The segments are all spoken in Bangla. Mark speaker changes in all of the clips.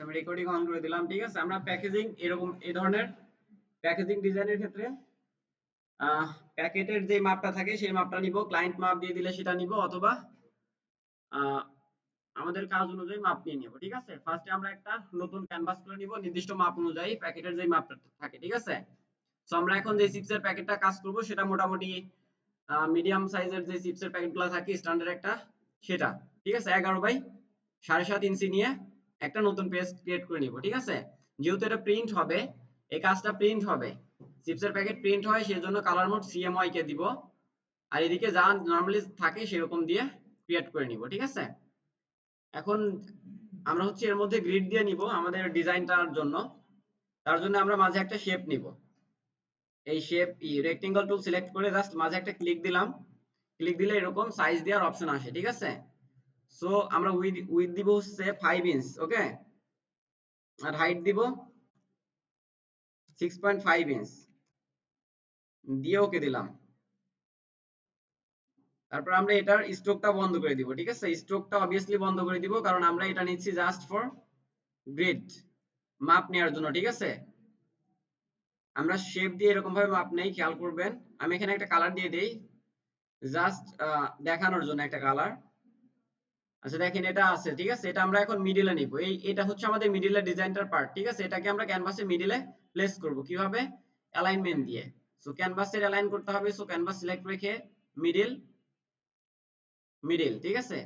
Speaker 1: আমি রেকর্ডিং অন করে দিলাম। ঠিক আছে, আমরা প্যাকেজিং এরকম এই ধরনের প্যাকেজিং ডিজাইনের ক্ষেত্রে প্যাকেটের যে মাপটা থাকে সেই মাপটা নিব, ক্লায়েন্ট মাপ দিয়ে দিলে সেটা নিব, অথবা আমাদের কাজ অনুযায়ী মাপ নিয়ে নিব। ঠিক আছে, ফার্স্টে আমরা একটা নতুন ক্যানভাস করে নিব নির্দিষ্ট মাপ অনুযায়ী প্যাকেটের যে মাপটা থাকে। ঠিক আছে, সো আমরা এখন যে চিপসের প্যাকেটটা কাজ করব সেটা মোটামুটি মিডিয়াম সাইজের যে চিপসের প্যাকেটগুলো থাকে স্ট্যান্ডার্ড একটা, সেটা। ঠিক আছে, 11/7.5 ইঞ্চি নিয়ে একটা নতুন পেজ ক্রিয়েট করে নিব। ঠিক আছে, যেহেতু এটা প্রিন্ট হবে, এই কাজটা প্রিন্ট হবে, চিপসের প্যাকেট প্রিন্ট হয়, সেজন্য কালার মোড CMYK কে দিব, আর এদিকে যা নরমালি থাকে সেরকম দিয়ে ক্রিয়েট করে নিব। ঠিক আছে, এখন আমরা হচ্ছে এর মধ্যে গ্রিড দিয়ে নিব আমাদের ডিজাইনটার জন্য। তার জন্য আমরা মাঝে একটা শেপ নিব। এই শেপ রেক্টেঙ্গল টুল সিলেক্ট করে জাস্ট মাঝে একটা ক্লিক দিলাম। ক্লিক দিলে এরকম সাইজ দেওয়ার অপশন আসে। ঠিক আছে, সো আমরা উইথ দিব হচ্ছে 5 ইঞ্চ, ওকে, আর হাইট দিব 6.5 ইঞ্চ দিয়ে ওকে দিলাম। তারপর আমরা এটার স্ট্রোকটা বন্ধ করে দিব। ঠিক আছে, স্ট্রোকটা অবভিয়াসলি বন্ধ করে দিব, কারণ আমরা এটা নিচ্ছি জাস্ট ফর গ্রিড মাপ নেওয়ার জন্য। ঠিক আছে, আমরা শেপ দিয়ে এরকম ভাবে মাপ নেই, খেয়াল করবেন। আমি এখানে একটা কালার দিয়ে দেই জাস্ট দেখানোর জন্য একটা কালার। আচ্ছা দেখেন এটা আছে। ঠিক আছে, এটা আমরা এখন মিডিলে নিব। এটা হচ্ছে আমাদের মিডিলের ডিজাইনটার পার্ট। ঠিক আছে, এটাকে আমরা ক্যানভাসের মিডিলে প্লেস করব কিভাবে, অ্যালাইনমেন্ট দিয়ে। সো ক্যানভাসের অ্যালাইন করতে হবে, সো ক্যানভাস সিলেক্ট রেখে মিডিল মিডিল। ঠিক আছে,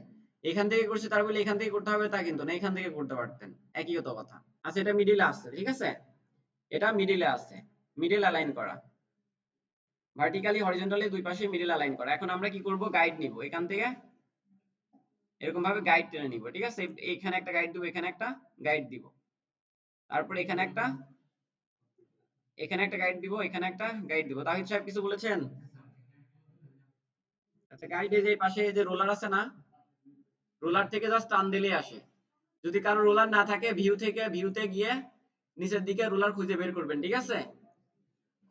Speaker 1: এখান থেকে করছি তার বলে এখান থেকে করতে হবে তা কিন্তু না, এখান থেকে করতে পারতেন, একই তো কথা। আচ্ছা এটা মিডিলে আসছে। ঠিক আছে, এটা মিডিলে আছে, মিডিল অ্যালাইন করা, ভার্টিক্যালি হরিজন্টালি দুই পাশে মিডিল অ্যালাইন করা। এখন আমরা কি করব, গাইড নিব, এখান থেকে এরকম ভাবে গাইড টেনে নিব। ঠিক আছে, এখানে একটা গাইড দিব, এখানে একটা গাইড দিব, তারপর এখানে একটা গাইড দিব, এখানে একটা গাইড দিব। তাহিদ সাহেব কিছু বলেছেন? আচ্ছা, গাইডে যে পাশে যে রোলার আছে না, রোলার থেকে জাস্ট টান দিলেই আসে। যদি কারো রোলার না থাকে, ভিউতে গিয়ে নিচের দিকে রোলার খুঁজে বের করবেন। ঠিক আছে,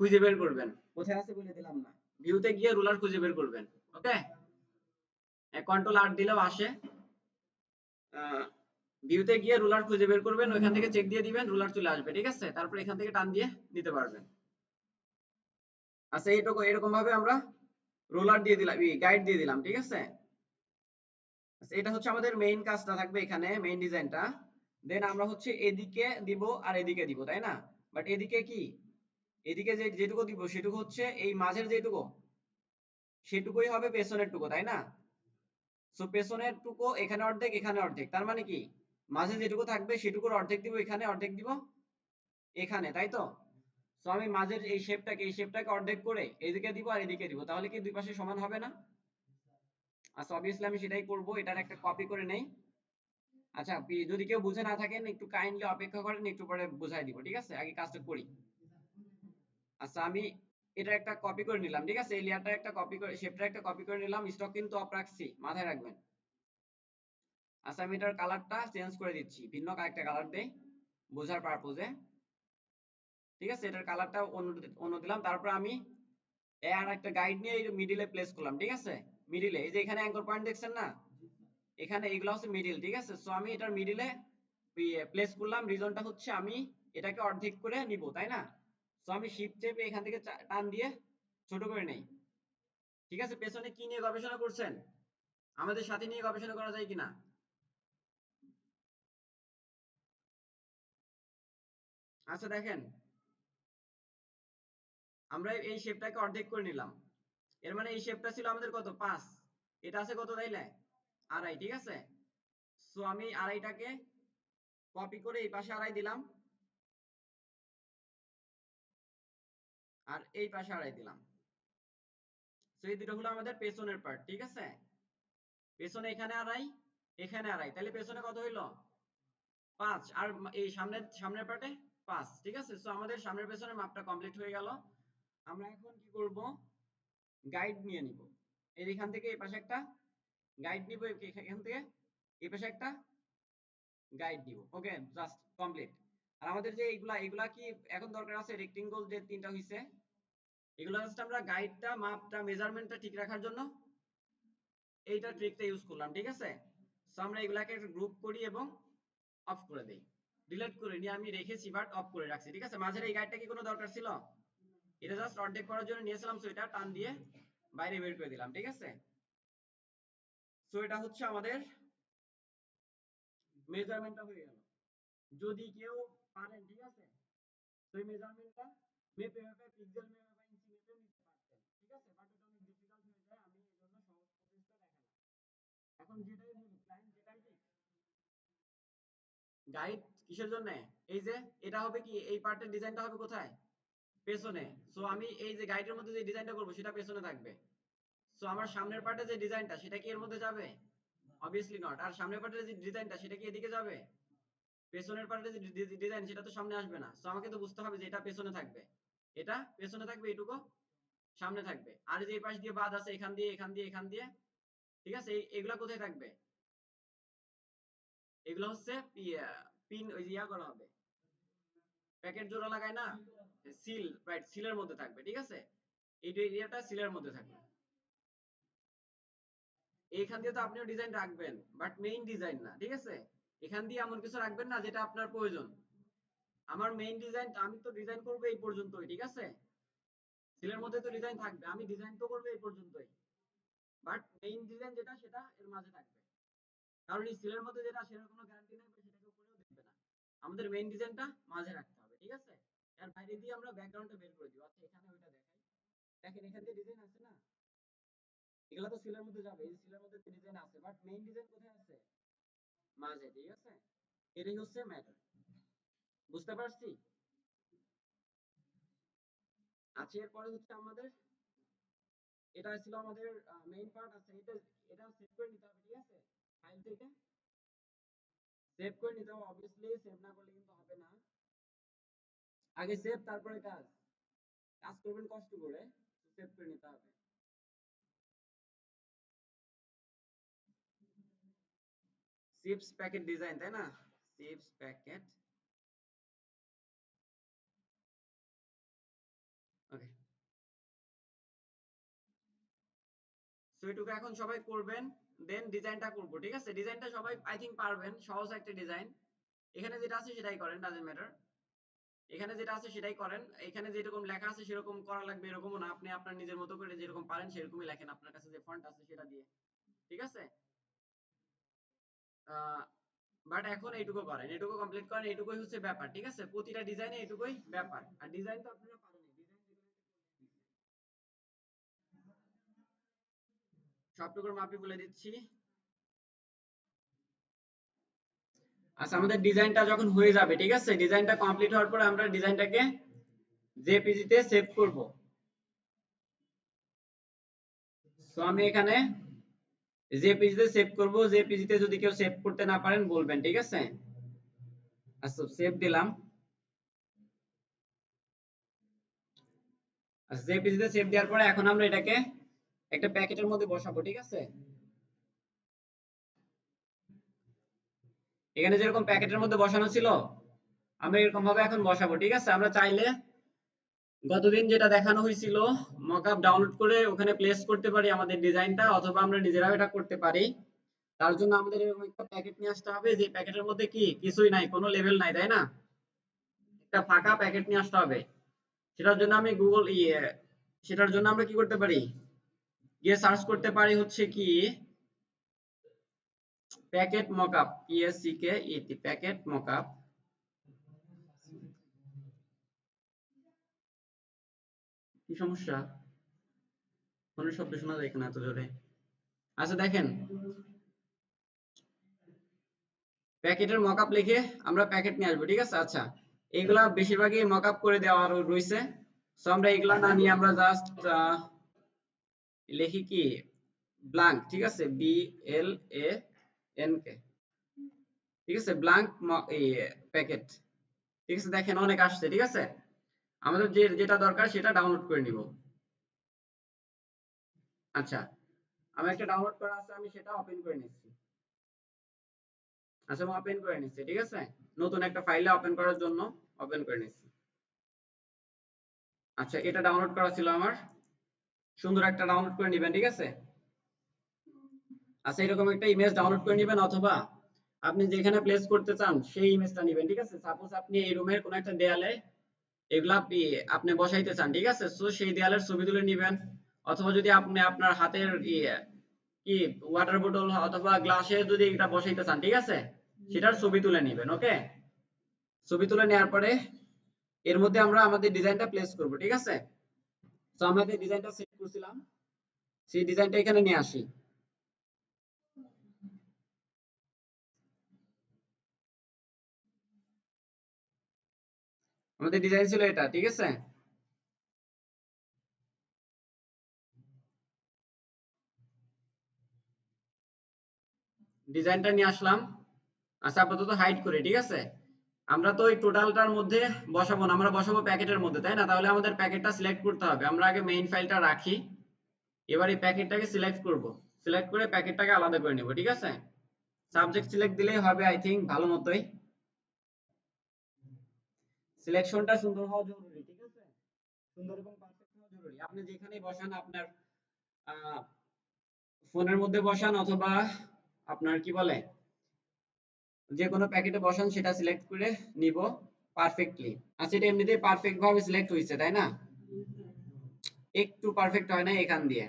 Speaker 1: খুঁজে বের করবেন, কোথায় আছে বলে দিলাম না, ভিউতে গিয়ে রোলার খুঁজে বের করবেন। ওকে, কন্ট্রোল R দিলেও আসে। ভিউতে গিয়ে রুলার খুঁজে বের করবেন, ওইখান থেকে চেক দিয়ে দিবেন, রুলার চলে আসবে। ঠিক আছে, তারপর এখান থেকে টান দিয়ে নিতে পারবেন। আচ্ছা এইটুকু এরকম ভাবে আমরা রোলার দিয়ে দিলাম, গাইড দিয়ে দিলাম। ঠিক আছে, আচ্ছা এটা হচ্ছে আমাদের মেইন কাজটা থাকবে এখানে, মেইন ডিজাইনটা। দেন আমরা হচ্ছে এদিকে দিব আর এদিকে দিব, তাই না? বাট এদিকে কি, এদিকে যেটুকু দিব সেটুকু হচ্ছে এই মাঝের যেটুকু, সেটুকুই হবে পেছনের টুকু, তাই না? সো পেছনের টুকু এখানে অর্ধেক, এখানে অর্ধেক, তার মানে কি মাঝে যেটুকু থাকবে সেটুকুর অর্ধেক দিব এখানে, অর্ধেক দিব এখানে, তাই তো? সো আমি মাঝের এই শেপটাকে অর্ধেক করে এদিকে দিব আর এদিকে দিব, তাহলে কি দুই পাশে সমান হবে না? আচ্ছা অবভিয়াসলি আমি সেটাই করব, এটার একটা কপি করে নেই। আচ্ছা যদি কেউ বুঝে না থাকেন একটু কাইন্ডলি অপেক্ষা করেন, একটু পরে বুঝাই দিব। ঠিক আছে, আগে কাজটা করি। আচ্ছা আমি এটা একটা কপি করে নিলাম। ঠিক আছে, এই লেয়ারটা একটা কপি করে, শেপটা একটা কপি করে নিলাম, স্টক কিন্তু অফ রাখছি, মাথায় রাখবেন। আচ্ছা আমি এটার কালারটা চেঞ্জ করে দিচ্ছি, ভিন্ন আরেকটা কালার দেই বোঝার পারপোজে। ঠিক আছে, এটার কালারটা অন্য দিলাম। তারপর আমি আর একটা গাইড নিয়ে এই মিডিলে প্লেস করলাম। ঠিক আছে, মিডিলে এই যে এখানে অ্যাঙ্কর পয়েন্ট দেখছেন না, এখানে এইগুলো হচ্ছে মিডিল। ঠিক আছে, সো আমি এটার মিডিলে প্লেস করলাম। রিজনটা হচ্ছে আমি এটাকে অর্ধেক করে নিব, তাই না? সো আমি শিফট চেপে এখান থেকে টান দিয়ে ছোট করে নেই। ঠিক আছে, পেছনে কি নিয়ে গবেষণা করছেন, আমাদের সাথে নিয়ে গবেষণা করা যায় কিনা? আচ্ছা দেখেন, আমরা এই শেপটাকে অর্ধেক করে নিলাম, এর মানে এই শেপটা ছিল আমাদের কত, 5, এটা আছে কত তাইলে, 2.5। ঠিক আছে, সো আমি 2.5টাকে কপি করে এই পাশে 2.5 দিলাম, আর এই পাশে 2.5 দিলাম। সো এই দুটো হলো আমাদের পেছনের পার্ট। ঠিক আছে, পেছনে এখানে 2.5, এখানে 2.5, তাহলে পেছনে কত হইলো, 5, আর এই সামনের পার্টে 5। ঠিক আছে, সো আমাদের সামনের পেছনের মাপটা কমপ্লিট হয়ে গেল। আমরা এখন কি করব, গাইড নিয়ে নিব, এখান থেকে এই পাশে একটা গাইড নিব, এখান থেকে এই পাশে একটা গাইড দিব। ওকে, জাস্ট কমপ্লিট। আর আমাদের যে এইগুলা কি এখন দরকার আছে, রেক্টেঙ্গল যে তিনটা হইছে, এগুলো জাস্ট আমরা গাইডটা মাপটা মেজারমেন্টটা ঠিক রাখার জন্য এইটা ট্রিকটা ইউজ করলাম। ঠিক আছে, সো আমরা এগুলাকে একটা গ্রুপ করি এবং অফ করে দেই। ডিলিট করে নিয়ে আমি রেখেছি বাট অফ করে রাখছি, ঠিক আছে। মাঝের এই গাইডটা কি কোনো দরকার ছিল? এটা জাস্ট অর্ধেক করার জন্য নিয়েছিলাম, সো এটা টান দিয়ে বাইরে বের করে দিলাম, ঠিক আছে। সো এটা হচ্ছে আমাদের মেজারমেন্টটা হয়ে গেল। যদি কেউ পারেন, ঠিক আছে, তো এই মেজারমেন্টটা মেপে মেপে পিক্সেল মেপে বা ইঞ্চি মেপে নিতে পারতেন, ঠিক আছে। বাট এটা অনেক ডিফিকাল্ট হয়ে যায়, আমি এই জন্য সহজ প্রসেসটা দেখালাম। এখন যেটাই বলি ক্লায়েন্ট যেটাই দিক গাইড কিসের জন্য, এই যে এটা হবে কি, এই পার্টের ডিজাইনটা হবে কোথায়, পেছনে। সো আমি এই যে গাইডের মধ্যে যে ডিজাইনটা করব সেটা পেছনে থাকবে। সো আমার সামনের পার্টে যে ডিজাইনটা সেটা কি এর মধ্যে যাবে? Obviously not. আর সামনের পার্টের যে ডিজাইনটা সেটা কি এদিকে যাবে? পেছনের পার্টের যে ডিজাইন সেটা তো সামনে আসবে না। সো আমাকে তো বুঝতে হবে যে এটা পেছনে থাকবে, এটা পেছনে থাকবে, এটুকু সামনে থাকবে। আর যে এই পাশ দিয়ে বাদ আছে, এখান দিয়ে এখান দিয়ে এখান দিয়ে, ঠিক আছে, এগুলা কোথায় থাকবে? এগুলো হচ্ছে পিন, ওই যে ইয়া করা হবে, প্যাকেট জোড়া লাগায় না, সিল, রাইট, সিলের মধ্যে থাকবে, ঠিক আছে। এই এরিয়াটা সিলের মধ্যে থাকবে। এইখান দিয়ে তো আপনিও ডিজাইন রাখবেন, বাট মেইন ডিজাইন না, ঠিক আছে। এখান দিয়ে এমন কিছু রাখবেন না যেটা আপনার প্রয়োজন। আমার মেইন ডিজাইন, আমি তো ডিজাইন করবো এই পর্যন্তই, ঠিক আছে। সিলের মধ্যে তো ডিজাইন থাকবে, আমি ডিজাইন তো করবো এই পর্যন্তই, বাট মেইন ডিজাইন যেটা সেটা এর মাঝে থাকবে। কারণ এই সিলের মধ্যে যেটা, সেটার কোনো গ্যারান্টি নাই, সেটাকে উপরেও দেখবে না। আমাদের মেইন ডিজাইনটা মাঝে রাখতে হবে, ঠিক আছে। এর বাইরে দিয়ে আমরা ব্যাকগ্রাউন্ডটা বের করে দিব। আচ্ছা, এখানে ওইটা দেখাই। দেখেন এখান দিয়ে ডিজাইন আছে না, এগুলা তো সিলের মধ্যে যাবে, এই সিলের মধ্যে ডিজাইন আছে, বাট মেইন ডিজাইন কোথায় আছে? মাঝে, ঠিক আছে। এটাই হচ্ছে ম্যাটার, বুঝতে পারছি। আচ্ছা, এরপরে হচ্ছে আমাদের, এটা ছিল আমাদের মেইন পার্ট। আছে এটা, এটা সেভ করে নিতে হবে, ঠিক আছে। ফাইল থেকে সেভ করে নিতে হবে, অবভিয়াসলি সেভ না করলে কিন্তু হবে না। আগে সেভ, তারপরে কাজ, কাজ করবেন কষ্ট করে, সেভ করে নিতে হবে। চিপস প্যাকেট ডিজাইন, তাই না? চিপস প্যাকেট, ওকে। সো এটুকু এখন সবাই করবেন, দেন ডিজাইনটা করব, ঠিক আছে। ডিজাইনটা সবাই আই থিংক পারবেন, সহজ একটা ডিজাইন। এখানে যেটা আছে সেটাই করেন, ডাজন্ট ম্যাটার। এখানে যেটা আছে সেটাই করেন। এখানে যেরকম লেখা আছে সেরকম করা লাগবে এরকমও না, আপনি আপনার নিজের মতো করে যেরকম পারেন সেরকমই লেখেন, আপনার কাছে যে ফন্ট আছে সেটা দিয়ে, ঠিক আছে। বাট এখন এইটুকু করেন, এইটুকু কমপ্লিট করেন, এইটুকুই হচ্ছে ব্যাপার, ঠিক আছে। প্রতিটা ডিজাইনে এইটুকুই ব্যাপার। আর ডিজাইন তো আপনারা পারেন, ডিজাইন সবটুকুর মাপই বলে দিচ্ছি। আচ্ছা, আমাদের ডিজাইনটা যখন হয়ে যাবে, ঠিক আছে, ডিজাইনটা কমপ্লিট হওয়ার পরে আমরা ডিজাইনটাকে জেপিজি তে সেভ করব। তো আমি এখানে জেপিজি তে সেভ করব। জেপিজি তে যদি কেউ সেভ করতে না পারেন বলবেন, ঠিক আছে। আচ্ছা, সেভ দিলাম। আচ্ছা, জেপিজি তে সেভ দেওয়ার পরে এখন আমরা এটাকে একটা প্যাকেটের মধ্যে বসাবো, ঠিক আছে। এখানে যেরকম প্যাকেটের মধ্যে বসানো ছিল আমরা এরকম ভাবে এখন বসাবো, ঠিক আছে। আমরা চাইলে গতদিন যেটা দেখানো হয়েছিল মকআপ ডাউনলোড করে ওখানে প্লেস করতে পারি আমাদের ডিজাইনটা, অথবা আমরা নিজেরাও এটা করতে পারি। তার জন্য আমাদের এরকম একটা প্যাকেট নিয়ে আসতে হবে, যে প্যাকেটের মধ্যে কি কিছুই নাই, কোনো লেভেল নাই, তাই না। একটা ফাঁকা প্যাকেট নিয়ে আসতে হবে। সেটার জন্য আমি সেটার জন্য আমরা কি করতে পারি, গিয়ে সার্চ করতে পারি হচ্ছে কি packet mockup, PSCKET, packet mockup. কি সমস্যা, ফোনের শব্দ শোনা যায় কেন এত জোরে? আচ্ছা দেখেন, প্যাকেটের মকআপ লিখে আমরা প্যাকেট নিয়ে আসবো, ঠিক আছে। আচ্ছা, এইগুলা বেশিরভাগই মকআপ করে দেওয়া রয়েছে। সো আমরা এগুলা না নিয়ে আমরা জাস্ট লিখি কি ব্ল্যাঙ্ক, ঠিক আছে, BLANK, ঠিক আছে, ব্ল্যাঙ্ক প্যাকেট, ঠিক আছে। দেখেন অনেক আসছে, ঠিক আছে। আমাদের যেটা দরকার সেটা ডাউনলোড করে নিব। আচ্ছা, আমার একটা ডাউনলোড করা আছে, আমি সেটা ওপেন করে নিচ্ছি। আচ্ছা, আমি ওপেন করে নিচ্ছি, ঠিক আছে। নতুন একটা ফাইলে ওপেন করার জন্য ওপেন করে নিচ্ছি। আচ্ছা, এটা ডাউনলোড করা ছিল আমার, সুন্দর একটা ডাউনলোড করে নিবেন, ঠিক আছে। আচ্ছা, এরকম একটা ইমেজ ডাউনলোড করে নিবেন, অথবা আপনি যেখানে প্লেস করতে চান সেই ইমেজটা নেবেন, ঠিক আছে? সাপোজ আপনি এই রুমের কোন একটা দেয়ালে এগুলা আপনি বসাইতে চান, ঠিক আছে? সো সেই দেয়ালের ছবি তুলে নেবেন, অথবা যদি আপনি আপনার হাতের কি ওয়াটার বোতল অথবা গ্লাসে যদি এটা বসাইতে চান, ঠিক আছে, সেটার ছবি তুলে নেবেন। ওকে, ছবি তুলে নেওয়ার পরে এর মধ্যে আমরা আমাদের ডিজাইনটা প্লেস করব, ঠিক আছে? তো আমরা যে ডিজাইনটা সেট করছিলাম সেই ডিজাইনটা এখানে নিয়ে আসি। আমাদের ডিজাইন ছিল এটা, ঠিক আছে? ডিজাইনটা নিয়ে আসলাম। আচ্ছা, আপাতত হাইড করি, ঠিক আছে? আমরা তো এই টোটালটার মধ্যে বসাবো না, আমরা বসাবো প্যাকেটের মধ্যে, তাই না? তাহলে আমাদের প্যাকেটটা সিলেক্ট করতে হবে। আমরা আগে মেইন ফাইলটা রাখি, এবার এই প্যাকেটটাকে সিলেক্ট করব, সিলেক্ট করে প্যাকেটটাকে আলাদা করে নিব, ঠিক আছে? সাবজেক্ট সিলেক্ট দিলেই হবে আই থিংক, ভালো মতোই। সিলেকশনটা সুন্দর হওয়া জরুরি, ঠিক আছে? সুন্দর এবং পারফেক্ট হওয়া জরুরি। আপনি যেখানেই বসান, আপনার ফোনের মধ্যে বসান অথবা আপনার কি বলে যে কোনো প্যাকেটে বসান, সেটা সিলেক্ট করে নিব পারফেক্টলি। আচ্ছা, এটা এমনিতেই পারফেক্ট ভাবে সিলেক্ট হয়েছে, তাই না? একটু পারফেক্ট হয় না এখান দিয়ে।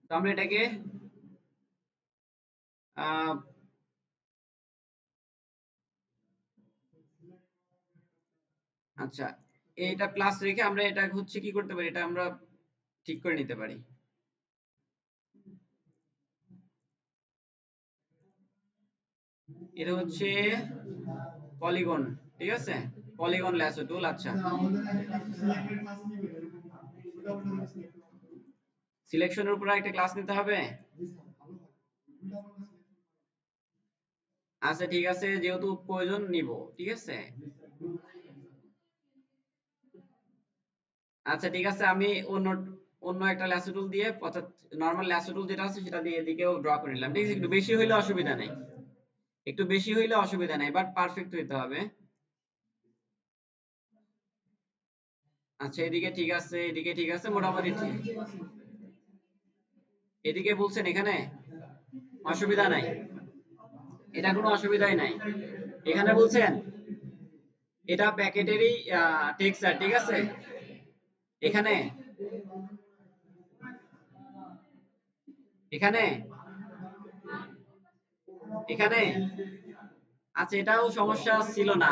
Speaker 1: তো আমরা এটাকে আহ আচ্ছা, এটা প্লাস রেখে আমরা এটা হচ্ছে কি করতে পারি, এটা আমরা ঠিক করে নিতে পারি। এটা হচ্ছে পলিগন, ঠিক আছে? পলিগন ল্যাসো টুল। আচ্ছা, সিলেকশনের উপর একটা ক্লাস নিতে হবে। আচ্ছা, ঠিক আছে, যেহেতু প্রয়োজন নিব, ঠিক আছে। আচ্ছা, ঠিক আছে, আমি অন্য অন্য একটা ল্যাসো টুল দিয়ে, অর্থাৎ নরমাল ল্যাসো টুল যেটা আছে সেটা দিয়ে এদিকেও ড্র করে নিলাম, ঠিক আছে? একটু বেশি হইলে অসুবিধা নাই, একটু বেশি হইলে অসুবিধা নাই, বাট পারফেক্ট হইতে হবে। আচ্ছা, এদিকে ঠিক আছে, এদিকে ঠিক আছে, মোটামুটি ঠিক। এদিকে বলছেন এখানে অসুবিধা নাই, এটা কোনো অসুবিধাই নাই। এখানে বলছেন এটা প্যাকেটেরই টেক্সচার, ঠিক আছে? এখানে এখানে এখানে আচ্ছা, এটাও সমস্যা ছিল না।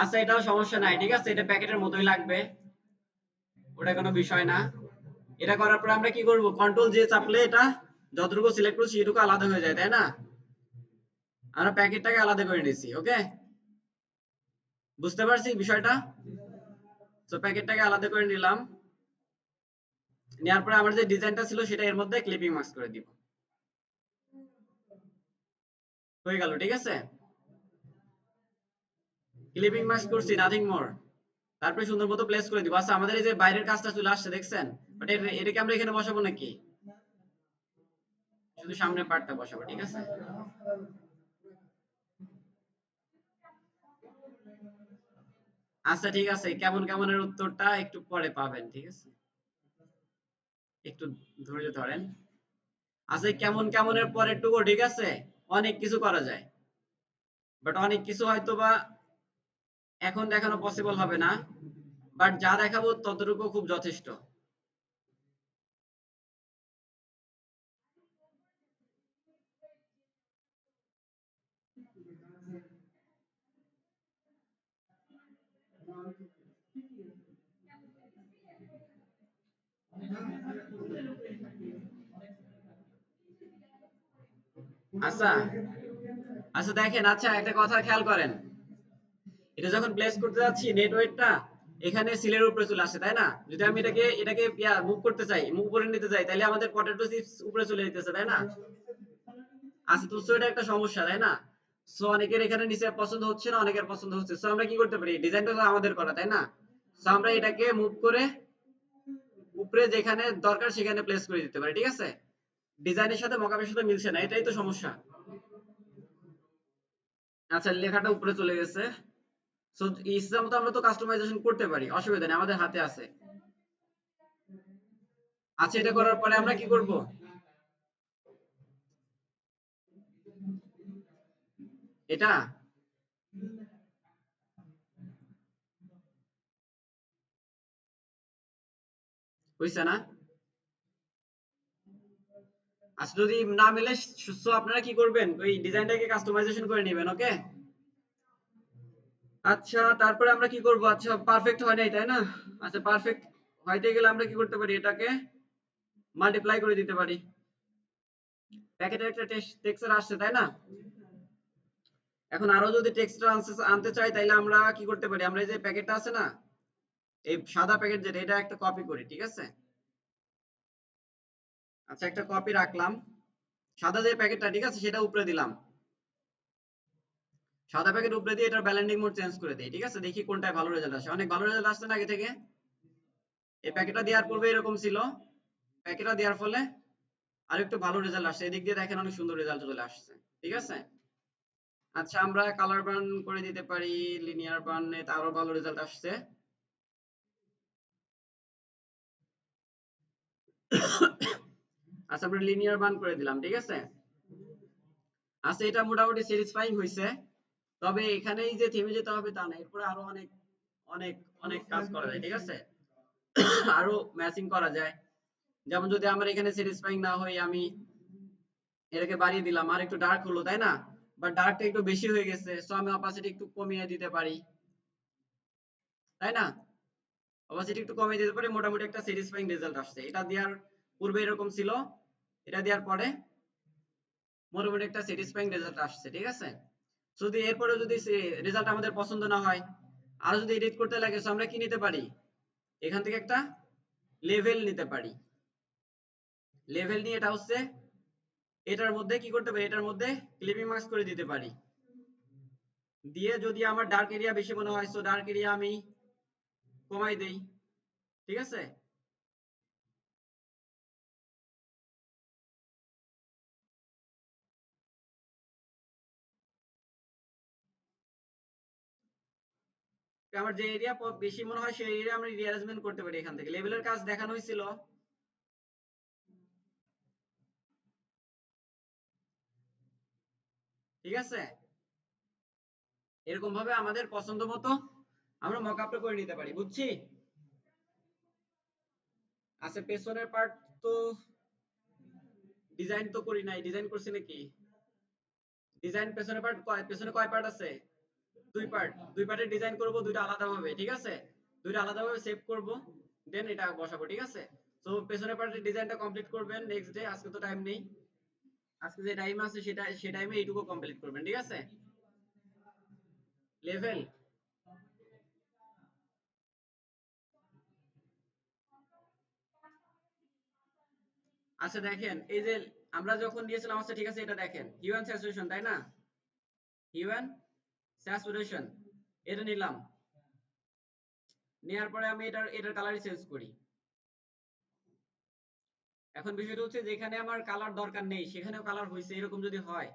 Speaker 1: আচ্ছা, এটাও সমস্যা নাই, ঠিক আছে, এটা প্যাকেটের মতোই লাগবে, ওটা কোনো বিষয় না। এটা করার পর আমরা কি করব, কন্ট্রোল জে চাপলে এটা যতটুকু সিলেক্ট করছি এটুকু আলাদা হয়ে যায়, তাই না? আমরা প্যাকেটটাকে আলাদা করে নিয়েছি। ওকে, বুঝতে পারছি বিষয়টা। তো প্যাকেটটাকে আলাদা করে নিলাম, নেওয়ার পরে আমার যে ডিজাইনটা ছিল সেটা এর মধ্যে ক্লিপিং মার্কস করে দিব, হয়ে গেল, ঠিক আছে? ক্লিপিং মার্কস করছি, নাথিং মোর। তারপরে সুন্দর মতো প্লেস করে দিব। আচ্ছা, আমাদের এই যে বাইরের কাজটা চলে আসছে, দেখছেন? বাট এটাকে আমরা এখানে বসাবো নাকি? শুধু সামনের পার্টটা বসাবো, ঠিক আছে? আচ্ছা, ঠিক আছে, কেমন কেমনের উত্তরটা একটু পরে পাবেন, ঠিক আছে? একটু ধৈর্য ধরেন। আচ্ছা, এই কেমন কেমনের পরের টুকু, ঠিক আছে, অনেক কিছু করা যায়, বাট অনেক কিছু হয়তো বা এখন দেখানো পসিবল হবে না, বাট যা দেখাবো ততটুকু খুব যথেষ্ট। আচ্ছা, আচ্ছা, দেখেন, আচ্ছা, একটা কথা খেয়াল করেন, এটা যখন প্লেস করতে যাচ্ছি নেট ওয়েটটা এখানে সিলের উপরে চলে আসে, তাই না? যদি আমি এটাকে এটাকে মুভ করতে চাই, মুভ করে নিতে চাই, তাহলে আমাদের পটেটো চিপস উপরে চলে যেতেছে, তাই না? আচ্ছা, তো এটা একটা সমস্যা, তাই না? সো অনেকের এখানে নিচে পছন্দ হচ্ছে না, অনেকের পছন্দ হচ্ছে। সো আমরা কি করতে পারি, ডিজাইনটা তো আমাদের করা, তাই না? সো আমরা এটাকে মুভ করে উপরে যেখানে দরকার সেখানে প্লেস করে দিতে পারি, ঠিক আছে? ডিজাইনের সাথে মকাবের সাথে মিলছে না, এটাই তো সমস্যা। আচ্ছা, লেখাটা উপরে চলে গেছে। সো ইচ্ছা মতো আমরা তো কাস্টমাইজেশন করতে পারি, অসুবিধা নেই, আমাদের হাতে আছে। আচ্ছা, এটা করার পরে আমরা কি করব? এটা হইছে না? আচ্ছা যদি না মিলে, সো আপনারা কি করবেন, ওই ডিজাইনটাকে কাস্টমাইজেশন করে নেবেন। ওকে। আচ্ছা তারপরে আমরা কি করব? আচ্ছা পারফেক্ট হয় নাই তাই না? আচ্ছা পারফেক্ট হইতে গেলে আমরা কি করতে পারি, এটাকে মাল্টিপ্লাই করে দিতে পারি। প্যাকেটের একটা টেক্সচার আসছে তাই না? এখন আরো যদি টেক্সচার আনতে চাই তাইলে আমরা কি করতে পারি, আমরা এই যে প্যাকেটটা আছে না, এই সাদা প্যাকেট যেটা, এটা একটা কপি করি, ঠিক আছে? আচ্ছা একটা কপি রাখলাম, সাদা যে প্যাকেটটা, ঠিক আছে, সেটা উপরে দিলাম। সাদা প্যাকেট উপরে দিয়ে এটার ব্যালেন্ডিং মোড চেঞ্জ করে দিই, ঠিক আছে? দেখি কোনটায় ভালো রেজাল্ট আসে। অনেক ভালো রেজাল্ট আসছে না আগে থেকে? এই প্যাকেটটা দেওয়ার পূর্বে এরকম ছিল, প্যাকেটটা দেওয়ার ফলে আর একটু ভালো রেজাল্ট আসছে। এদিক দিয়ে দেখেন অনেক সুন্দর রেজাল্ট চলে আসছে, ঠিক আছে? আচ্ছা আমরা কালার বার্ন করে দিতে পারি, লিনিয়ার বার্নে আরো ভালো রেজাল্ট আসছে। আচ্ছা আমরা লিনিয়ার বার্ন করে দিলাম, ঠিক আছে? আচ্ছা এটা মোটামুটি স্যাটিসফাইং হয়েছে। তবে এখানেই যে থেমে যেতে হবে তা না, এরপরে আরো অনেক অনেক অনেক কাজ করা যায়, ঠিক আছে? আরো ম্যাচিং করা যায়। যেমন যদি আমার এখানে স্যাটিসফাইং না হয়, আমি এটাকে বাড়িয়ে দিলাম, আর একটু ডার্ক হলো তাই না? বাট ডার্কটা একটু বেশি হয়ে গেছে, সো আমি অপাসিটি একটু কমিয়ে দিতে পারি, তাই না? অপাসিটি একটু কমিয়ে দিতে পারি, মোটামুটি একটা স্যাটিসফাইং রেজাল্ট আসছে। এটা দেওয়ার পূর্বে এরকম ছিল, এটা দেওয়ার পরে মোটামুটি একটা স্যাটিসফাইং রেজাল্ট আসছে, ঠিক আছে? যদি এরপরে যদি রেজাল্ট আমাদের পছন্দ না হয়, আর যদি এডিট করতে লাগে, সো আমরা কি নিতে পারি, এখান থেকে একটা লেভেল নিতে পারি। লেভেল নিয়ে এটা হচ্ছে, এটার মধ্যে কি করতে পারি, এটার মধ্যে ক্লিপিং মার্কস করে দিতে পারি। দিয়ে যদি আমার ডার্ক এরিয়া বেশি মনে হয়, সো ডার্ক এরিয়া আমি কমাই দেই, ঠিক আছে? আমার যে এরিয়া বেশি মনে হয় সেই এরিয়া আমরা রিঅ্যারেঞ্জমেন্ট করতে পারি। এখান থেকে লেভেলের কাজ দেখানো হয়েছিল, ঠিক আছে? এরকম ভাবে আমাদের পছন্দ মতো আমরা মকআপটা করে নিতে পারি, বুঝছি? আচ্ছা পেছনের পার্ট তো ডিজাইন তো করি নাই, ডিজাইন করছি নাকি? ডিজাইন পেছনের পার্ট পেছনে কয় পার্ট আছে? দুই পার্ট। দুই পার্টের ডিজাইন করব দুইটা আলাদা ভাবে, ঠিক আছে? দুইটা আলাদা ভাবে সেভ করব, দেন এটা বসাবো, ঠিক আছে? তো পেছনের পার্টের ডিজাইনটা কমপ্লিট করবেন নেক্সট ডে, আজকে তো টাইম নেই। আজকে যে টাইম আছে সেটা সেই টাইমে এইটুকু কমপ্লিট করবেন, ঠিক আছে? লেভেল, আচ্ছা দেখেন এই যে আমরা যখন নিয়েছিলাম, আচ্ছা ঠিক আছে, এটা দেখেন হিউ অ্যান্ড স্যাচুরেশন তাই না? হিউ অ্যান্ড স্যাচুরেশন, এটা নিলাম। নেওয়ার পরে আমি এটার কালারই চেঞ্জ করি। এখন বিষয়টা হচ্ছে যেখানে আমার কালার দরকার নেই সেখানেও কালার হয়েছে, এরকম যদি হয়,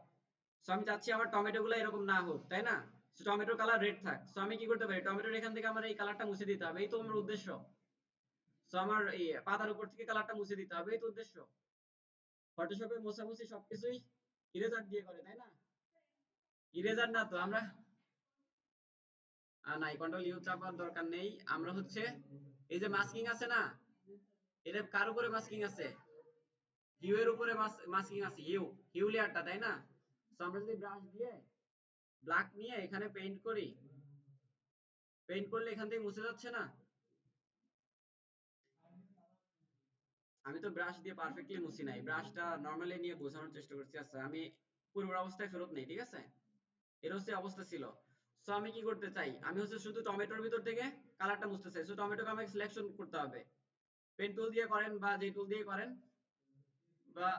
Speaker 1: সো আমি চাচ্ছি আমার টমেটো গুলো এরকম না হোক, তাই না? সো টমেটোর কালার রেড থাক, সো আমি কি করতে পারি, টমেটোর এখান থেকে আমার এই কালারটা মুছে দিতে হবে, এই তো আমার উদ্দেশ্য। সো আমার এই পাতার উপর থেকে কালারটা মুছে দিতে হবে, এই তো উদ্দেশ্য। ফটোশপে মোছামুছি সবকিছুই ইরেজার দিয়ে করে, তাই না? ইরেজার না তো আমরা, নাই কন্ট্রোল ইউ চাপার দরকার নেই। আমরা হচ্ছে এই যে মাস্কিং আছে না, এটা কার উপরে মাস্কিং আছে? হিউ এর উপরে মাস্কিং আছে, হিউ, হিউ লেয়ারটা, তাই না? সো আমরা যদি ব্রাশ দিয়ে ব্ল্যাক নিয়ে এখানে পেইন্ট করি, পেইন্ট করলে এখান থেকে মুছে যাচ্ছে না? আমি তো ব্রাশ দিয়ে পারফেক্টলি মুছি নাই, ব্রাশটা নরমালি নিয়ে বোঝানোর চেষ্টা করছি। আচ্ছা আমি পূর্বের অবস্থায় ফেরত নেই, ঠিক আছে? এর হচ্ছে অবস্থা ছিল। সো আমি কি করতে চাই, আমি হচ্ছে শুধু টমেটোর ভিতর থেকে কালারটা মুছতে চাই। সো টমেটোকে আমাকে সিলেকশন করতে হবে, পেন টুল দিয়ে করেন বা যে টুল দিয়ে করেন, বা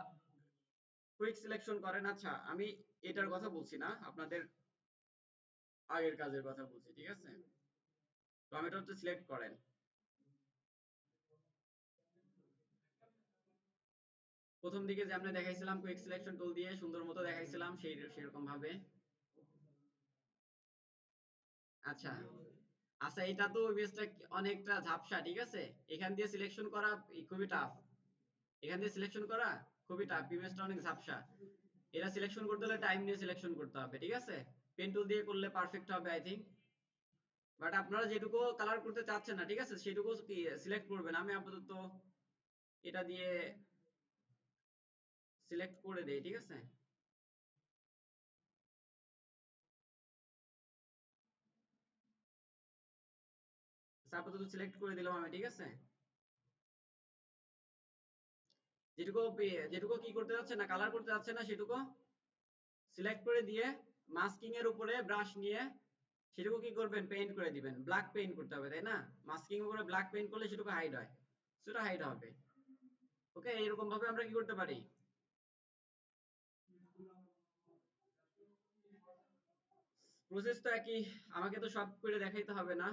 Speaker 1: কুইক সিলেকশন করেন। আচ্ছা আমি এটার কথা বলছি না, আপনাদের আগের কাজের কথা বলছি, ঠিক আছে? টমেটোতে সিলেক্ট করেন, প্রথম দিকে যে আমরা দেখাইছিলাম কুইক সিলেকশন টুল দিয়ে সুন্দর মতো দেখাইছিলাম সেই সেরকম ভাবে। আচ্ছা, আচ্ছা এটা তো ইমেজটা অনেকটা ঝাপসা, ঠিক আছে? এখান দিয়ে সিলেকশন করা খুবই টাফ, এখান দিয়ে সিলেকশন করা খুবই টাফ, ইমেজটা অনেক ঝাপসা। এটা সিলেকশন করতে হলে টাইম নিয়ে সিলেকশন করতে হবে, ঠিক আছে? পেন টুল দিয়ে করলে পারফেক্ট হবে আই থিঙ্ক। বাট আপনারা যেটুকু কালার করতে চাচ্ছেন না ঠিক আছে সেটুকু কি সিলেক্ট করবেন। আমি আপাতত এটা দিয়ে সিলেক্ট করে দেই, ঠিক আছে। আপাতত সিলেক্ট করে দিলাম আমি, ঠিক আছে। যেটুকু যেটুকু কি করতে যাচ্ছে না, কালার করতে যাচ্ছে না সেটুকু সিলেক্ট করে দিয়ে মাস্কিং এর উপরে ব্রাশ নিয়ে সেটুকু কি করবেন, পেইন্ট করে দিবেন। ব্ল্যাক পেইন্ট করতে হবে, তাই না? মাস্কিং এর উপরে ব্ল্যাক পেইন্ট করলে সেটুকু হাইড হয়, সেটা হাইড হবে। ওকে, এরকম ভাবে আমরা কি করতে পারি। প্রসেস তো একই, আমাকে তো সব করে দেখাইতে হবে না,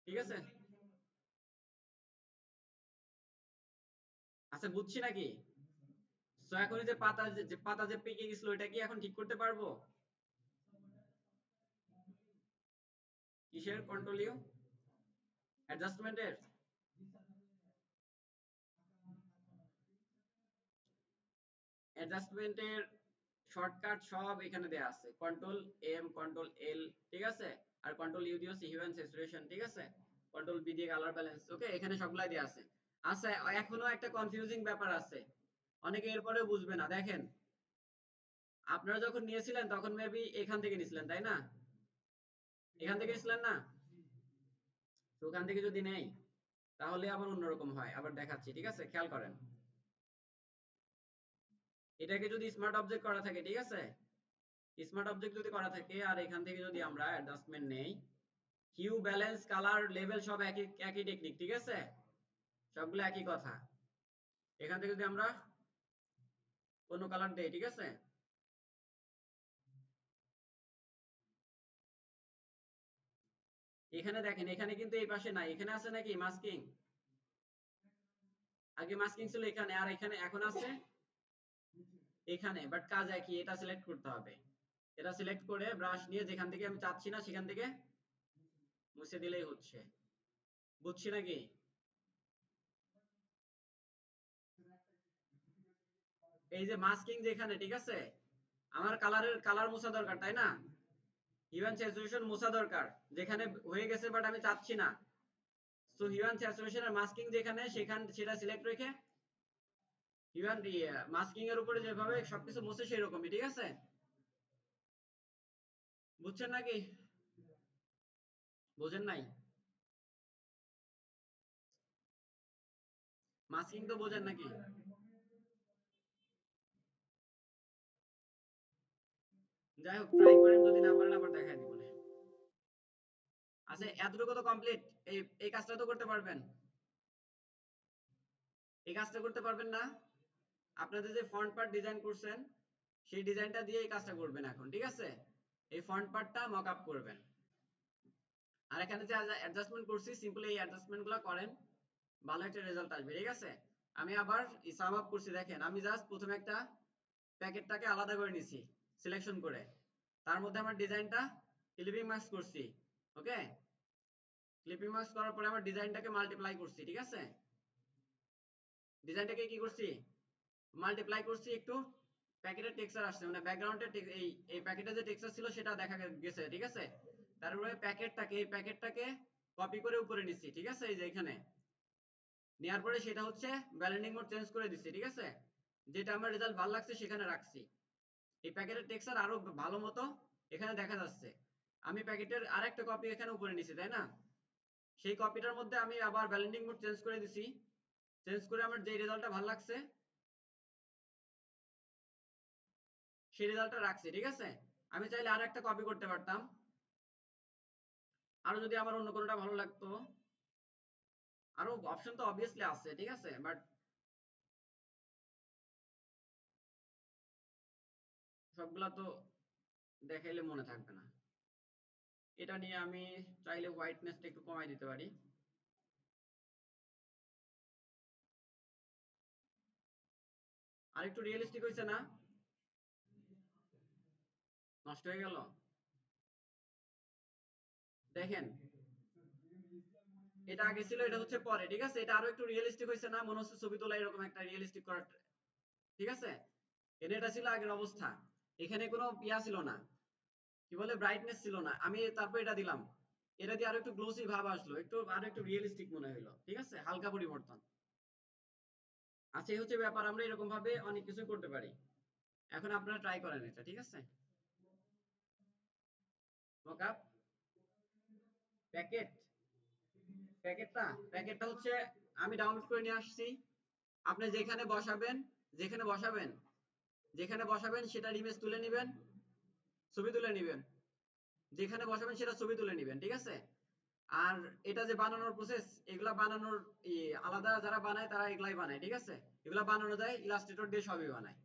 Speaker 1: ঠিক আছে। আচ্ছা বুঝছি নাকি। সো এখন এই যে পাতা যে পেকে গেছিল এটা কি এখন ঠিক করতে পারবো? কিসের কন্ট্রোল ইউ? অ্যাডজাস্টমেন্টের? অ্যাডজাস্টমেন্টের শর্টকাট সব এখানে দেয়া আছে, কন্ট্রোল এম, কন্ট্রোল এল, ঠিক আছে। আর কন্ট্রোল ইউ দিয়েছি হিউম্যান স্যাচুরেশন, ঠিক আছে। কন্ট্রোল বি দিয়ে কালার ব্যালেন্স, ওকে, এখানে সবগুলাই দেয়া আছে। আচ্ছা, এখনো একটা কনফিউজিং ব্যাপার আছে, অনেকে এরপরেও বুঝবে না। দেখেন, আপনারা যখন নিয়েছিলেন তখন মেবি এখান থেকে নিয়েছিলেন, তাই না? এখান থেকে নিয়েছিলেন না? তো ওখান থেকে যদি নেই তাহলে আবার অন্যরকম হয়, আবার দেখাচ্ছি, ঠিক আছে, খেয়াল করেন। এটাকে যদি স্মার্ট অবজেক্ট করা থাকে, ঠিক আছে, স্মার্ট অবজেক্ট যদি করা থাকে আর এখান থেকে যদি আমরা অ্যাডজাস্টমেন্ট নেই, হিউ, ব্যালেন্স, কালার, লেভেল সব একই একই টেকনিক, ঠিক আছে, সবগুলো একই কথা। এখান থেকে যদি আমরা অন্য কালার দেই, ঠিক আছে, এখানে দেখেন, এখানে কিন্তু এই পাশে নাই, এখানে আছে নাকি মাস্কিং? আগে মাস্কিং ছিল এখানে, আর এখানে এখন আছে এখানে, বাট কাজ একই, এটা সিলেক্ট করতে হবে। এটা সিলেক্ট করে ব্রাশ নিয়ে যেখান থেকে আমি চাচ্ছি না সেখান থেকে মুছে দিলেই হচ্ছে। বুঝছি নাকি। এই যে মাস্কিং যেখানে, ঠিক আছে, আমার কালার মোছা দরকার, তাই না? হিউম্যান স্যাচুরেশন মোছা দরকার, যেখানে হয়ে গেছে বাট আমি চাচ্ছি না। সো হিউম্যান স্যাচুরেশন আর মাস্কিং যেখানে সেটা সিলেক্ট রেখে হিউম্যান মাস্কিং এর উপরে যেভাবে সবকিছু মুছে সেই রকমই, ঠিক আছে। বুঝছেন নাকি? বোঝেন নাই? মাস্কিং তো বোঝেন নাকি? যাই হোক, ট্রাই করেন, যদি না পারেন আবার দেখাই দিব না। আচ্ছা, এতটুকু তো কমপ্লিট। এই এই কাজটা তো করতে পারবেন, এই কাজটা করতে পারবেন না? আপনাদের যে ফন্ট পার্ট ডিজাইন করছেন সেই ডিজাইনটা দিয়ে এই কাজটা করবেন এখন, ঠিক আছে। এই ফন্ট পার্টটা মক আপ করবেন। আর এখানে যে অ্যাডজাস্টমেন্ট করছি, সিম্পলি এই অ্যাডজাস্টমেন্ট গুলো করেন, ভালো একটা রেজাল্ট আসবে, ঠিক আছে। আমি আবার সাম আপ করছি, দেখেন, আমি জাস্ট প্রথমে একটা প্যাকেটটাকে আলাদা করে নিছি সিলেকশন করে, তার মধ্যে আমার ডিজাইনটা ক্লিপিং মার্কস করছি, ওকে। ক্লিপিং মার্কস করার পরে আমার ডিজাইনটাকে মাল্টিপ্লাই করছি, ঠিক আছে। ডিজাইনটাকে কি করছি, মাল্টিপ্লাই করছি একটু। প্যাকেটের টেক্সচার আসছে, মানে ব্যাকগ্রাউন্ডের এই প্যাকেটে যে টেক্সচার ছিল সেটা দেখা গেছে, ঠিক আছে। তারপরে এই প্যাকেটটাকে কপি করে উপরে নিচ্ছি, ঠিক আছে, এই যে এখানে নেওয়ার পরে সেটা হচ্ছে ব্লেন্ডিং মোড চেঞ্জ করে দিচ্ছি, ঠিক আছে। যেটা আমার রেজাল্ট ভালো লাগছে সেখানে রাখছি। এই প্যাকেটের টেক্সচার আরো ভালো মতো এখানে দেখা যাচ্ছে। আমি প্যাকেটের আরেকটা কপি এখানে উপরে নিছি, তাই না? সেই কপিটার মধ্যে আমি আবার ব্লেন্ডিং মোড চেঞ্জ করে দিছি, চেঞ্জ করে আমার যে রেজাল্টটা ভালো লাগছে সেই রেজাল্টটা রাখছি, ঠিক আছে। আমি চাইলে আরো একটা কপি করতে পারতাম, আরো যদি আমার অন্য কোনোটা ভালো লাগতো। আরো অপশন তো অবভিয়াসলি আছে, ঠিক আছে, বাট সবগুলা তো দেখাইলে মনে থাকবে না। এটা নিয়ে আমি চাইলে হোয়াইটনেসটা একটু কমাই দিতে পারি। আর একটু রিয়েলিস্টিক হয়েছে না? নষ্ট হয়ে গেল? দেখেন, এটা আগে ছিল, এটা হচ্ছে পরে, ঠিক আছে। এটা আরো একটু রিয়েলিস্টিক হয়েছে না? মনে হচ্ছে ছবি তোলা এরকম একটা রিয়েলিস্টিক করার, ঠিক আছে। এটা ছিল আগের অবস্থা, এখানে কোনো ইয়া ছিল না, কি বলে ব্রাইটনেস ছিল না, আমি তারপর এটা দিলাম, এটা দিয়ে আরো একটু গ্লোসি ভাব আসলো, একটু আরো একটু রিয়েলিস্টিক মনে হলো, ঠিক আছে, হালকা পরিবর্তন। আচ্ছা এই হচ্ছে ব্যাপার, আমরা এরকম ভাবে অনেক কিছু করতে পারি। এখন আপনারা ট্রাই করেন এটা, ঠিক আছে। মকআপ প্যাকেট, প্যাকেটটা হচ্ছে আমি ডাউনলোড করে নিয়ে আসছি। আপনি যেখানে বসাবেন, যেখানে বসাবেন, যেখানে বসাবেন সেটার ইমেজ তুলে নেবেন, ছবি তুলে নেবেন, যেখানে বসাবেন সেটা ছবি তুলে নেবেন, ঠিক আছে। আর এটা যে বানানোর প্রসেস, এগুলা বানানোর আলাদা যারা বানায় তারা এগুলাই বানায়, ঠিক আছে। এগুলা বানানো যায় ইলাস্ট্রেটর দিয়ে, সবই বানায়,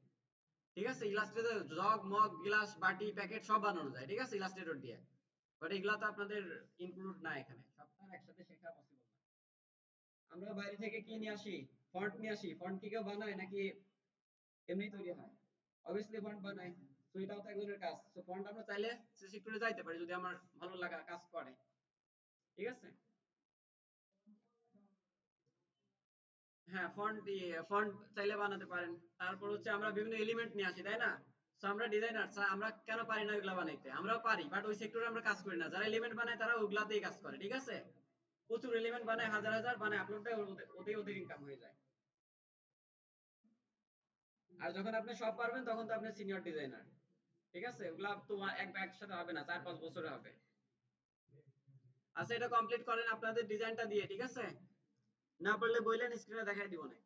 Speaker 1: ঠিক আছে। ইলাস্ট্রেটর জগ মগ গ্লাস বাটি প্যাকেট সব বানানো যায়, ঠিক আছে, ইলাস্ট্রেটর দিয়ে। বাট এগুলা তো আপনাদের ইনক্লুড না এখানে, সবটা একসাথে শেখা পসিবল না। আমরা বাইরে থেকে কি নিয়ে আসি, ফন্ট নিয়ে আসি, ফন্ট কি কেউ বানায় নাকি এমনি তৈরি হয়? অবভিয়াসলি ফন্ট বানায়। তো এটাও তো এক ধরনের কাজ, তো ফন্ট আমরা চাইলে সিসি করে যাইতে পারি যদি আমার ভালো লাগা কাজ করে, ঠিক আছে। হ্যাঁ, ফন্ট চাইলে বানাতে পারেন। তারপর হচ্ছে আমরা বিভিন্ন এলিমেন্ট নিয়ে আসি, তাই না? সো আমরা ডিজাইনার, আমরা কেন পারি না ওইগুলা বানাইতে? আমরাও পারি, বাট ওই সেক্টরে আমরা কাজ করি না। যারা এলিমেন্ট বানায় তারা ওগুলাতেই কাজ করে, ঠিক আছে। প্রচুর এলিমেন্ট বানায়, হাজার হাজার বানায়, আপলোড দেয়, ওতেই ওদের ইনকাম হয়ে যায়। আর যখন আপনি সব পারবেন তখন তো আপনি সিনিয়র ডিজাইনার, ঠিক আছে। ওগুলা তো একসাথে হবে না, 4-5 বছরে হবে। আচ্ছা এটা কমপ্লিট করেন আপনাদের ডিজাইনটা দিয়ে, ঠিক আছে। না পারলে বললেন, স্ক্রিনে দেখাই দিব না।